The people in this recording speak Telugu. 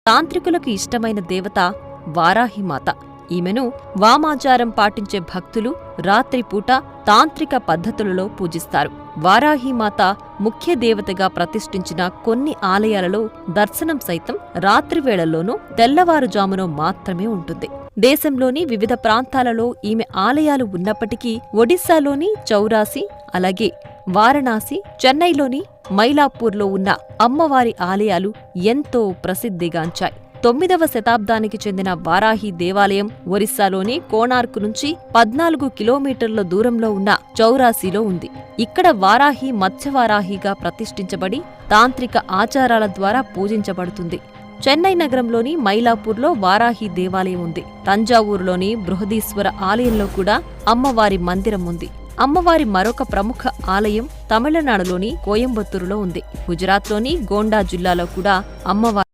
తాంత్రికులకు ఇష్టమైన దేవత వారాహిమాత. ఈమెను వామాచారం పాటించే భక్తులు రాత్రిపూట తాంత్రిక పద్ధతులలో పూజిస్తారు. వారాహిమాత ముఖ్య దేవతగా ప్రతిష్ఠించిన కొన్ని ఆలయాలలో దర్శనం సైతం రాత్రివేళల్లోనూ తెల్లవారుజామున మాత్రమే ఉంటుంది. దేశంలోని వివిధ ప్రాంతాలలో ఈమె ఆలయాలు ఉన్నప్పటికీ ఒడిశాలోని చౌరాసి, అలాగే వారణాసి, చెన్నైలోని మైలాపూర్లో ఉన్న అమ్మవారి ఆలయాలు ఎంతో ప్రసిద్ధిగాంచాయి. 9వ శతాబ్దానికి చెందిన వారాహి దేవాలయం ఒరిస్సాలోని కోణార్క్ నుంచి 14 కిలోమీటర్ల దూరంలో ఉన్న చౌరాసిలో ఉంది. ఇక్కడ వారాహి మత్స్యవారాహిగా ప్రతిష్ఠించబడి తాంత్రిక ఆచారాల ద్వారా పూజించబడుతుంది. చెన్నై నగరంలోని మైలాపూర్లో వారాహి దేవాలయం ఉంది. తంజావూరులోని బృహదీశ్వర ఆలయంలో కూడా అమ్మవారి మందిరం ఉంది. అమ్మవారి మరొక ప్రముఖ ఆలయం తమిళనాడులోని కోయంబత్తూరులో ఉంది. గుజరాత్లోని గోండా జిల్లాలో కూడా అమ్మవారి